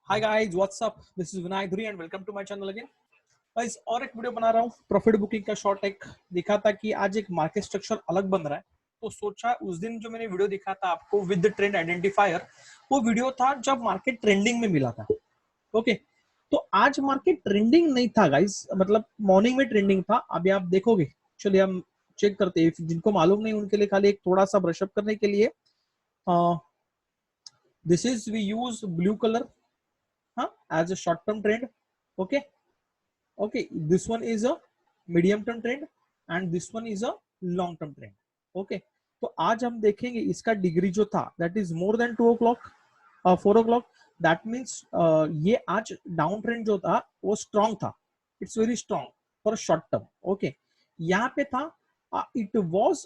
Hi guys what's up, this is Vinayak Dhuri and welcome to my channel again. Guys और एक video बना रहा हूँ प्रॉफिट बुकिंग का। शॉर्ट एक दिखा था कि आज एक मार्केट स्ट्रक्चर अलग बन रहा है, तो सोचा उस दिन जो मैंने वीडियो दिखा था आपको विद द ट्रेंड आइडेंटिफायर, वो वीडियो था जब मार्केट ट्रेंडिंग में मिला था। ओके, तो आज मार्केट ट्रेंडिंग नहीं था गाइस, मतलब मॉर्निंग में ट्रेंडिंग था। अभी आप देखोगे, चलिए हम चेक करते हैं। जिनको मालूम नहीं उनके लिए खाली एक थोड़ा सा ब्रशअप करने के लिए, this is we use blue colour as a short term trend. Okay, okay, this one is a medium term trend and this one is a long term trend. Okay, तो आज हम देखेंगे इसका डिग्री जो था that is more than 2 o'clock, 4 o'clock। That means ये आज down trend जो था वो स्ट्रॉन्ग था, it's very strong for short term. Okay, यहाँ पे था it was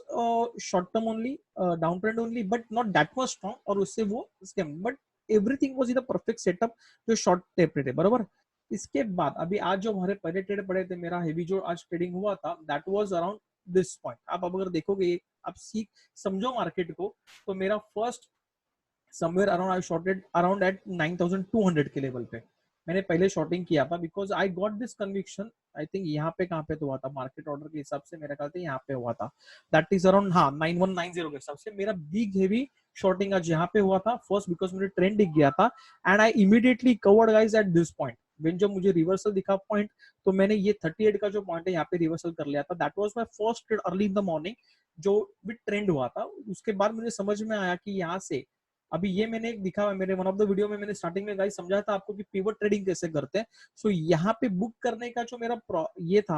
short term only, down trend only, but not that was strong, और उससे वो scam, but everything was in the perfect setup जो शॉर्ट टेप रेट है, बराबर। इसके बाद अभी आज जो हमारे पहले ट्रेड पड़े थे, मेरा हेवी जो आज ट्रेडिंग हुआ था that was around this point. आप अब अगर देखोगे, आप सीख समझो मार्केट को, तो मेरा first somewhere around I shorted around at 9200 के लेवल पे मैंने पहले शॉर्टिंग किया था, because I got this conviction. I think यहाँ पे कहाँ पे तो हुआ था मार्केट ऑर्डर के हिसाब से, मेरा ख्याल था यहाँ पे हुआ था, दैट इज अराउंड 9190 के हिसाब से मेरा बिग हेवी शॉर्टिंग आज यहाँ पे हुआ था फर्स्ट, बिकॉज मुझे ट्रेंड दिख गया था and I immediately covered guys at this point. When जब मुझे रिवर्सल दिखा पॉइंट, तो मैंने ये 38 का जो पॉइंट है यहाँ पे रिवर्सल कर लिया था। That was my first trade early in the morning जो विद ट्रेंड हुआ था। उसके बाद मुझे समझ में आया कि यहाँ से अभी ये मैंने एक दिखा मेरे वन ऑफ द वीडियो में, मैंने स्टार्टिंग में गाइस समझाया था आपको कि पिवट ट्रेडिंग कैसे करते हैं। सो यहाँ पे बुक करने का जो मेरा ये था,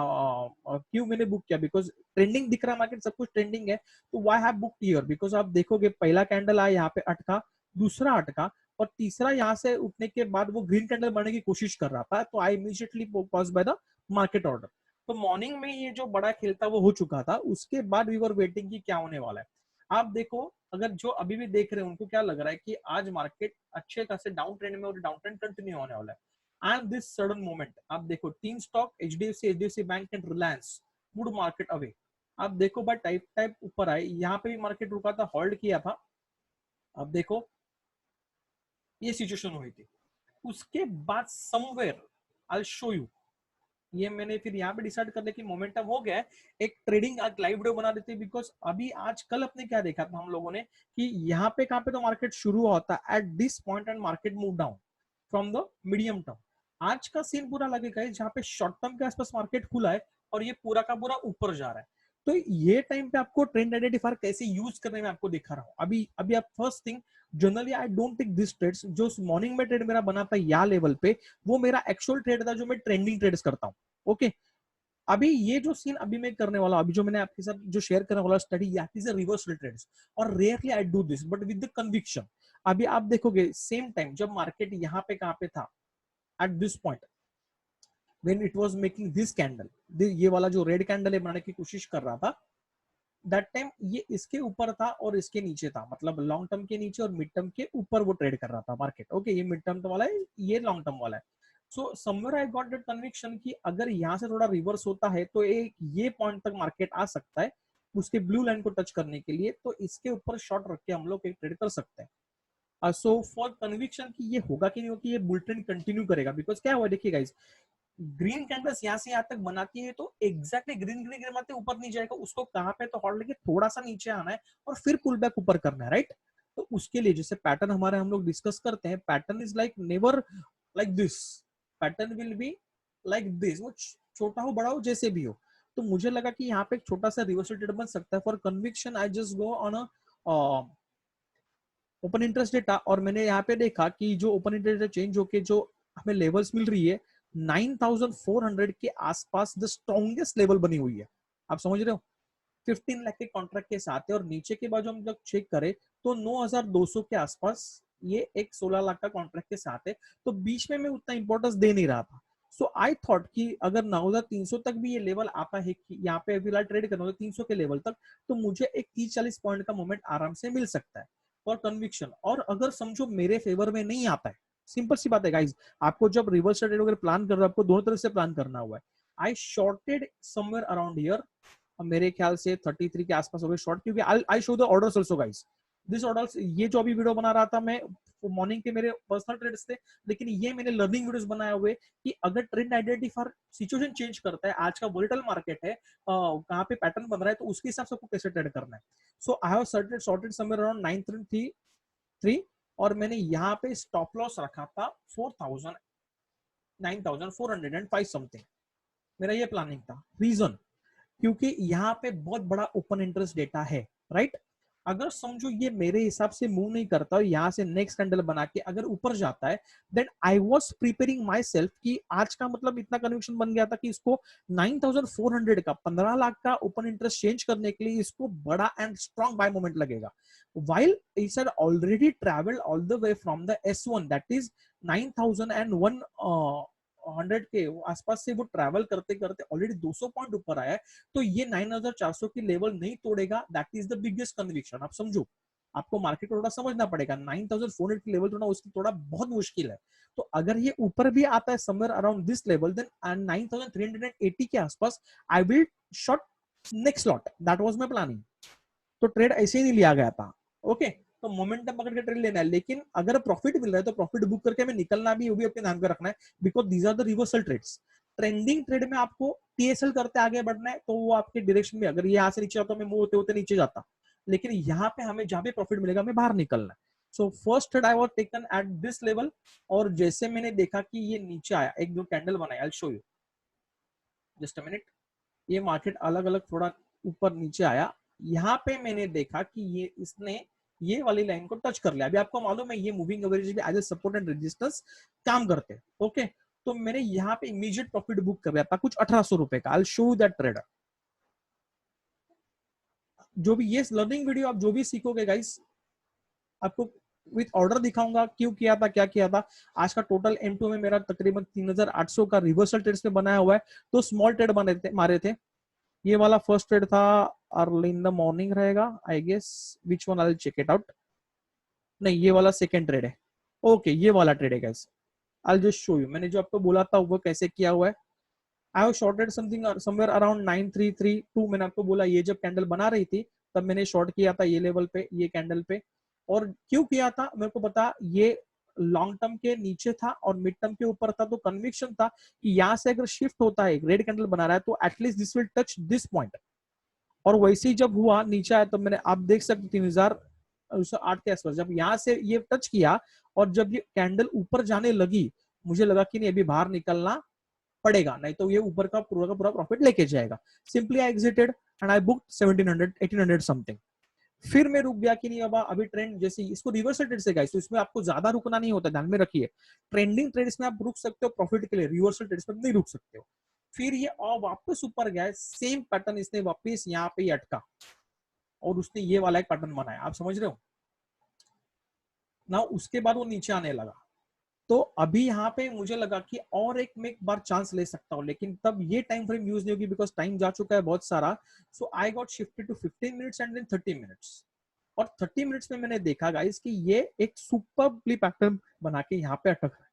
क्यों मैंने बुक किया, बिकॉज ट्रेंडिंग दिख रहा है, मार्केट सब कुछ ट्रेंडिंग है, तो why have book here, because आप देखोगे पहला कैंडल आया यहाँ पे अटका, दूसरा अटका, और तीसरा यहाँ से उठने के बाद वो ग्रीन कैंडल बनने की कोशिश कर रहा था, तो I immediately pause by the market order. तो मॉर्निंग में ये जो बड़ा खेल था वो हो चुका था, उसके बाद वी वर वेटिंग की क्या होने वाला है। आप देखो, अगर जो अभी भी देख रहे हैं उनको क्या लग रहा है कि आज मार्केट अच्छे खासे डाउन ट्रेंड में और डाउन ट्रेंड कंटिन्यू होने वाला है। एंड दिस सडन मोमेंट आप देखो, तीन stock HDFC bank and Reliance would market away. आप देखो बाय टाइप टाइप ऊपर आए, यहाँ पे भी मार्केट रुका था, होल्ड किया था। अब देखो ये सिचुएशन हुई थी, उसके बाद समवेयर आई शो यू, ये मैंने फिर यहाँ पे डिसाइड कर लिया कि मोमेंटम हो गया है, एक ट्रेडिंग आज लाइव वीडियो बना देते हैं। बिकॉज अभी आज कल अपने क्या देखा था हम लोगों ने कि यहाँ पे कहाँ पे तो मार्केट शुरू होता है at this point and market move down from the medium term. आज का सीन पूरा लगेगा जहाँ पे शॉर्ट टर्म के आसपास मार्केट खुला है और ये पूरा का पूरा ऊपर जा रहा है। तो ये टाइम पे आपको ट्रेंड आइडेंटिफायर कैसे यूज करने में आपको दिखा रहा हूँ। अभी अभी आप first thing, generally I don't take this trades. जो मॉर्निंग में ट्रेड मेरा बना था या लेवल पे, वो मेरा एक्चुअल ट्रेड था जो मैं ट्रेंडिंग ट्रेड्स करता हूँ। ओके, अभी ये जो सीन अभी मैं करने वाला, अभी जो मैंने आपके साथ जो शेयर करने वाला study, is a reversal trades, और rarely I do this but with the conviction. अभी आप देखोगे सेम टाइम जब मार्केट यहाँ पे कहाँ पे था at this point, when it was making this candle, ये वाला जो रेड कैंडल है बनाने की कोशिश कर रहा था, दैट टाइम ये इसके ऊपर था और इसके नीचे था, मतलब लॉन्ग टर्म के नीचे और मिड टर्म के ऊपर वो ट्रेड कर रहा था मार्केट। ओके, ये मिड टर्म वाला है, ये लॉन्ग टर्म वाला है। So somewhere I got that conviction कि अगर यहाँ से थोड़ा रिवर्स होता है तो एक ये पॉइंट तक मार्केट आ सकता है उसके ब्लू लाइन को टच करने के लिए, तो इसके ऊपर शॉर्ट रख के हम लोग एक ट्रेड कर सकते हैं। सो फॉर कन्विक्शन कि ये होगा कि नहीं होगा, ये बुल ट्रेंड कंटिन्यू करेगा। बिकॉज क्या हुआ देखिए गाइस, ग्रीन कैंडल्स यहाँ से यहाँ तक बनाती है तो एग्जैक्टली ग्रीन ग्रीन ग्रीन बनाते ऊपर नहीं जाएगा, उसको कहाँ पे तो होल्ड लेके थोड़ा सा नीचे आना है और फिर पुल बैक ऊपर करना है, राइट। तो उसके लिए जैसे पैटर्न हमारे हम लोग डिस्कस करते हैं, pattern is like never like this, pattern will be like this, वो छोटा हो बड़ा हो जैसे भी हो। तो मुझे लगा कि यहाँ पे एक छोटा सा रिवर्सल ट्रेड बन सकता है। For conviction I just go on a open interest data, और मैंने यहाँ पे देखा कि जो ओपन इंटरेस्ट डेटा चेंज होके जो हमें लेवल्स मिल रही है 9400 के आसपास द स्ट्रॉन्गेस्ट लेवल बनी हुई है। आप समझ रहे हो, 15 लाख के कॉन्ट्रैक्ट के साथ है, और नीचे के बाद हम जब चेक करें तो 9200 के आसपास ये एक 16 लाख का कॉन्ट्रैक्ट के साथ है। तो बीच में मैं उतना इंपॉर्टेंस दे नहीं रहा था। सो आई थॉट कि अगर 9300 तक भी ये लेवल आता है कि यहाँ पे फिलहाल ट्रेड करना हो 300 के लेवल तक, तो मुझे एक 30-40 पॉइंट का मोमेंट आराम से मिल सकता है फॉर कन्विक्शन। और अगर समझो मेरे फेवर में नहीं आता है, सिंपल सी बात है गाइज, आपको जब रिवर्स ट्रेड अगर प्लान कर रहे हो आपको दोनों तरफ से प्लान करना हुआ है। आई शॉर्टेड समवेयर अराउंड हियर, मेरे ख्याल से 33 के आसपास हो गए शॉर्ट, क्योंकि I show the orders also guys. This orders, ये जो अभी वीडियो बना रहा था मैं, मॉर्निंग के मेरे पर्सनल ट्रेड्स थे, लेकिन ये मैंने लर्निंग वीडियोस बनाए हुए कि अगर ट्रेंड आइडेंटिफायर सिचुएशन चेंज करता है, आज का वोलेटाइल मार्केट है, कहाँ पे पैटर्न बन रहा है, तो उसके हिसाब से आपको कैसे ट्रेड करना है। So I have shorted somewhere around 933, और मैंने यहाँ पे स्टॉप लॉस रखा था 9405 समथिंग। मेरा ये प्लानिंग था। रीजन, क्योंकि यहाँ पे बहुत बड़ा ओपन इंटरेस्ट डेटा है, राइट। अगर समझो ये मेरे हिसाब से मूव नहीं करता और यहाँ से नेक्स्ट कैंडल बना के अगर ऊपर जाता है, then I was preparing myself कि आज का मतलब इतना कन्विक्शन बन गया था कि इसको 9400 का 15 लाख का ओपन इंटरेस्ट चेंज करने के लिए इसको बड़ा एंड स्ट्रॉन्ग बाय मोमेंट लगेगा। while it had already traveled all the way from the S1, that is 9100 के आसपास से वो ट्रैवल करते करते ऑलरेडी 200 पॉइंट ऊपर आया है, तो ये 9400 की लेवल नहीं तोड़ेगा। That is the biggest conviction. आप समझो, आपको मार्केट को थोड़ा समझना पड़ेगा। 9400 की लेवल तोड़ना उसकी थोड़ा बहुत मुश्किल है। तो अगर ये ऊपर भी आता है somewhere around this level, then 9380 के आसपास I will short next lot. That was my planning. तो ट्रेड ऐसे ही नहीं लिया गया था। ओके, तो मोमेंटम पकड़ के ट्रेड लेना है, लेकिन अगर प्रॉफिट मिल रहा है तो प्रॉफिट बुक करके हमें निकलना भी, वो भी अपने ध्यान में रखना है, because these are the reversal trades. Trending trade में आपको टीएसएल करते आगे बढ़ना है, तो वो आपके डायरेक्शन में, अगर ये यहाँ से नीचे आता, मैं मूव होते होते नीचे जाता, लेकिन यहाँ पे हमें जहां पे प्रॉफिट मिलेगा हमें बाहर निकलना है। So first trade I was taken at this level, और जैसे मैंने देखा कि ये नीचे आया, एक दो कैंडल बनाया, I will show you just a minute. ये मार्केट अलग अलग थोड़ा ऊपर नीचे आया, यहाँ पे मैंने देखा कि ये इसने ये वाली लाइन को टच कर लिया। अभी आपको मालूम है ये मूविंग एवरेज भी as a support and resistance काम करते हैं। ओके, तो मैंने यहाँ पे इमीडिएट प्रॉफिट बुक कर लिया था कुछ 1800 रुपए का। I show that trader. जो भी ये लर्निंग वीडियो आप जो भी सीखोगे गाइस, आपको विथ ऑर्डर दिखाऊंगा क्यों किया था, क्या किया था। आज का टोटल M2 में मेरा तकरीबन 3800 का रिवर्सल ट्रेड्स में बनाया हुआ है। तो स्मॉल ट्रेड बने थे, मारे थे। ये वाला फर्स्ट ट्रेड था, अर्ली इन द मॉर्निंग रहेगा I guess, which one I check it out. नहीं, ये वाला सेकंड ट्रेड है। ओके, ये वाला ट्रेड है guys. I just show you, मैंने जो आपको बोला था वो कैसे किया हुआ है। I have shorted something somewhere around 9332। मैंने आपको बोला ये जब कैंडल बना रही थी तब मैंने शॉर्ट किया था ये लेवल पे, ये कैंडल पे। और क्यों किया था मेरे को पता, ये लॉन्ग टर्म के नीचे था और मिड टर्म के ऊपर था, तो कन्विक्शन था कि यहाँ से अगर शिफ्ट होता है, रेड कैंडल बना रहा है, तो at least this will touch this point. और वैसे ही जब हुआ नीचे आया, तो मैंने, आप देख सकते 3008 के आसपास जब यहाँ से ये टच किया, और जब ये कैंडल ऊपर जाने लगी, मुझे लगा कि नहीं अभी बाहर निकलना पड़ेगा, नहीं तो ये ऊपर का पूरा प्रॉफिट लेके जाएगा। Simply I exerted and I book 1700 1800 something. फिर मैं रुक गया कि नहीं बाबा, अभी ट्रेंड जैसे इसको रिवर्सल ट्रेड से गाइस, तो इसमें आपको ज्यादा रुकना नहीं होता, ध्यान में रखिए। ट्रेंडिंग ट्रेड्स में आप रुक सकते हो प्रॉफिट के लिए, रिवर्सल ट्रेड्स में नहीं रुक सकते हो। फिर ये और वापस ऊपर गया, सेम पैटर्न इसने वापस यहाँ पे अटका, और उसने ये वाला एक पैटर्न बनाया, आप समझ रहे हो ना। उसके बाद वो नीचे आने लगा। तो अभी यहाँ पे मुझे लगा कि और एक मैं एक बार चांस ले सकता हूँ, लेकिन तब ये टाइम फ्रेम यूज नहीं होगी, बिकॉज टाइम जा चुका है बहुत सारा। So I got shifted to 15 minutes and then 30 minutes. और 30 मिनट्स में मैंने देखा गाइस कि ये एक सुपरबली पैटर्न बना के यहाँ पे अटक रहा है,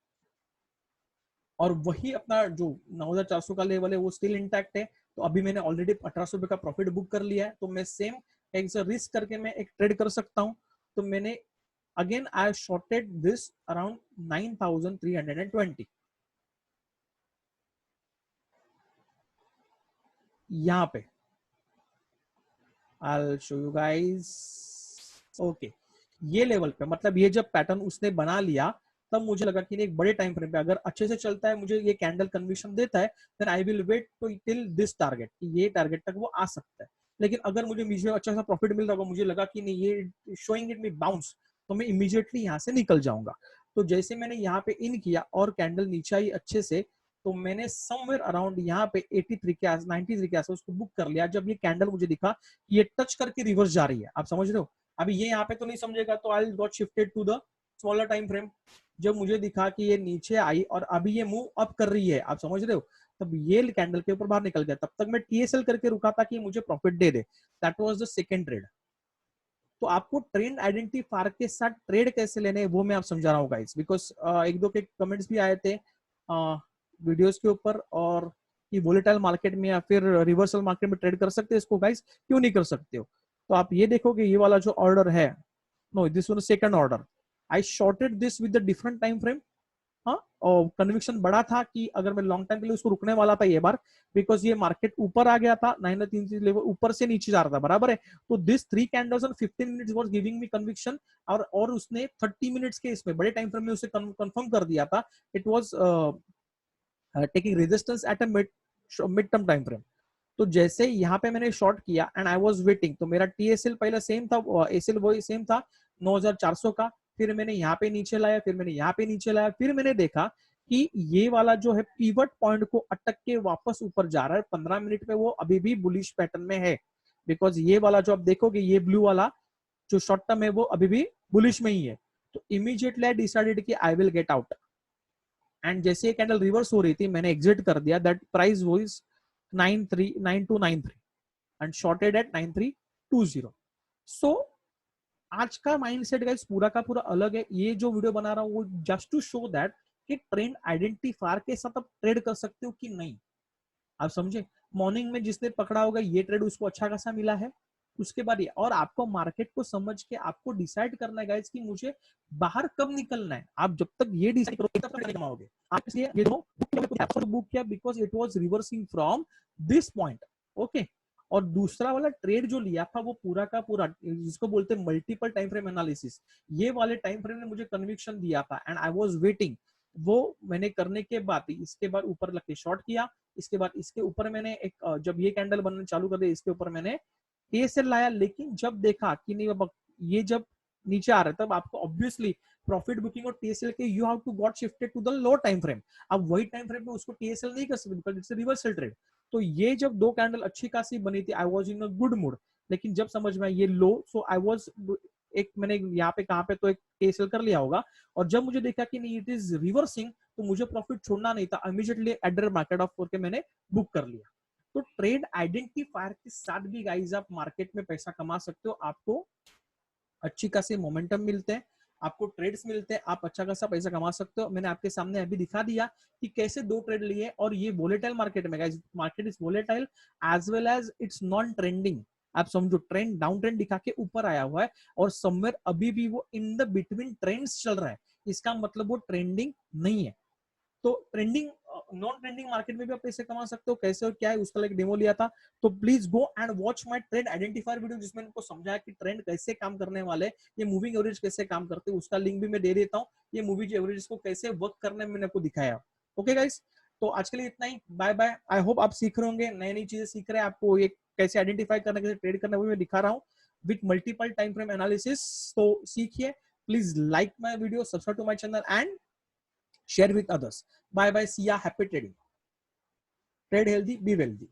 और वही अपना जो 9400 का लेवल है वो स्टिल इंटैक्ट है। तो अभी मैंने ऑलरेडी 1800 रुपए का प्रॉफिट बुक कर लिया है, तो मैं सेम एक रिस्क करके मैं एक ट्रेड कर सकता हूँ। तो मैंने again I shorted this around 9320 यहाँ पे। I'll show you guys। Okay, ये लेवल पे, मतलब ये जब पैटर्न उसने बना लिया, तब मुझे लगा कि एक बड़े टाइम फ्रेम पे अगर अच्छे से चलता है, मुझे ये कैंडल कन्विक्शन देता है, then I will wait to till this target, ये टारगेट तक वो आ सकता है। लेकिन अगर मुझे अच्छा सा प्रॉफिट मिल रहा होगा, मुझे लगा कि नहीं ये शोइंग इट मी बाउंस, तो मैं इमीडिएटली यहाँ से निकल जाऊंगा। तो जैसे मैंने यहाँ पे इन किया और कैंडल नीचे आई अच्छे से, तो मैंने समवेयर अराउंड यहाँ पे 83 के आस 93 के आस उसको बुक कर लिया। जब ये कैंडल मुझे दिखा ये टच करके रिवर्स जा रही है, आप समझ रहे हो। अभी ये यहाँ पे तो नहीं समझेगा, तो I got shifted to the smaller time frame. जब मुझे दिखा कि ये नीचे आई और अभी ये मूव अप कर रही है, आप समझ रहे हो, तब ये कैंडल के ऊपर बाहर निकल गया। तब तक मैं टीएसएल करके रुका था कि मुझे profit they they. That was the second trade. तो आपको ट्रेंड आइडेंटिफायर के साथ ट्रेड कैसे लेने वो मैं आप समझा रहा हूँ गाइस, बिकॉज एक दो के कमेंट्स भी आए थे वीडियोस के ऊपर, और कि वोलेटाइल मार्केट में या फिर रिवर्सल मार्केट में ट्रेड कर सकते हैं इसको गाइस, क्यों नहीं कर सकते हो। तो आप ये देखोगे ये वाला जो ऑर्डर है, no this one second order, I shorted this with the different time frame. हाँ, और कन्विक्शन बड़ा था कि अगर मैं लॉन्ग टाइम के लिए उसको रुकने वाला था ये बार, बिकॉज ये मार्केट ऊपर आ गया था 9 लेवल ऊपर से नीचे जा रहा था, बराबर है। तो this 3 candles on 15 minutes was giving me conviction, और उसने 30 मिनट्स के इसमें बड़े टाइम फ्रेम में उसे कंफर्म कर दिया था। It was taking resistance at a mid term time frame. तो जैसे यहाँ पे मैंने शॉर्ट किया एंड आई वाज वेटिंग, तो मेरा टीएसएल पहले सेम था, एसएल वही सेम था 9400 का। फिर मैंने यहाँ पे नीचे लाया, फिर मैंने यहाँ पे नीचे लाया, फिर मैंने देखा कि ये वाला जो है पीवट पॉइंट को अटक के वापस ऊपर जा रहा है 15 मिनट में, वो अभी भी बुलिश पैटर्न में है। बिकॉज ये वाला जो आप देखोगे, ये ब्लू वाला जो शॉर्ट टर्म है वो अभी भी बुलिश में ही है। तो इमीडिएटली आई डिसाइडेड कि I will get out, and जैसे ये कैंडल रिवर्स हो रही थी मैंने एग्जिट कर दिया। That price was 9293 and shorted at 9320। सो आज का माइंडसेट गाइस पूरा का पूरा अलग है। ये जो वीडियो बना रहा हूँ वो जस्ट टू शो दैट कि ट्रेंड आइडेंटिफायर के साथ आप ट्रेड कर सकते हो कि नहीं, आप समझे। मॉर्निंग में जिसने पकड़ा होगा ये ट्रेड उसको अच्छा खासा मिला है, उसके बाद ये, और आपको मार्केट को समझ के आपको डिसाइड करना है गाइस कि मुझे बाहर कब निकलना है। आप जब तक ये डिसाइड करोगे तब तक कमाओगे। आप इसलिए ये बुक किया because it was reversing from this point, okay. और दूसरा वाला ट्रेड जो लिया था वो पूरा का पूरा, जिसको बोलते हैं मल्टीपल टाइम फ्रेम एनालिसिस, ये वाले टाइम फ्रेम ने मुझे कन्विक्शन दिया था एंड आई वाज वेटिंग। वो मैंने करने के बाद इसके बाद ऊपर लग के शॉर्ट किया, इसके बाद इसके ऊपर मैंने एक जब ये कैंडल बनना चालू कर दिया इसके ऊपर मैंने टीएसएल लाया। लेकिन जब देखा कि नहीं बाबा ये जब नीचे आ रहा है तब आपको ऑब्वियसली प्रॉफिट बुकिंग और टीएसएल के you have to got shifted to the low time frame. अब वही टाइम फ्रेम पे उसको टीएसएल नहीं कर सकते बिकॉज इट्स रिवर्सल ट्रेड। तो ये जब दो कैंडल अच्छी खासी बनी थी I was in a good mood. लेकिन जब समझ में ये लो, सो आई वाज एक मैंने यहाँ पे कहाँ पे तो एक टीएसएल कर लिया होगा। और जब मुझे देखा कि नहीं इट इज रिवर्सिंग तो मुझे प्रॉफिट छोड़ना नहीं था, इमीडिएटली एडर मार्केट ऑफ करके मैंने बुक कर लिया। तो ट्रेड आइडेंटिफायर के साथ भी गाइज आप मार्केट में पैसा कमा सकते हो। आपको अच्छी खासी मोमेंटम मिलते हैं, आपको ट्रेड्स मिलते हैं, आप अच्छा खासा पैसा कमा सकते हो। मैंने आपके सामने अभी दिखा दिया कि कैसे दो ट्रेड लिए, और ये वोलेटाइल मार्केट में guys, market is volatile as well as it's non trending. आप समझो ट्रेंड डाउन ट्रेंड दिखा के ऊपर आया हुआ है और समवेयर अभी भी वो इन द बिटवीन ट्रेंड्स चल रहा है, इसका मतलब वो ट्रेंडिंग नहीं है। तो ट्रेंडिंग नॉन ट्रेंडिंग मार्केट में भी आप पैसे कमा सकते हो। कैसे और क्या है उसका एक डेमो लिया था। तो please go and watch my trend identifier video जिसमें इनको समझाया कि ट्रेंड कैसे काम करने वाले, ये मूविंग एवरेज कैसे काम करते हैं, उसका लिंक भी मैं दे देता हूँ। ये मूविंग एवरेज को कैसे वर्क करने में मैंने आपको दिखाया। ओके गाइस, तो आज के लिए इतना ही, बाय बाय। आई होप आप सीख रहे होंगे, नई नई चीजें सीख रहे हैं। आपको ये कैसे आइडेंटिफाई करना, कैसे ट्रेड करना, वो मैं दिखा रहा हूँ with multiple time frame analysis. तो सीखिए। Please like my video, subscribe to my channel and share with others. Bye bye. See ya. Happy trading. Trade healthy, be wealthy.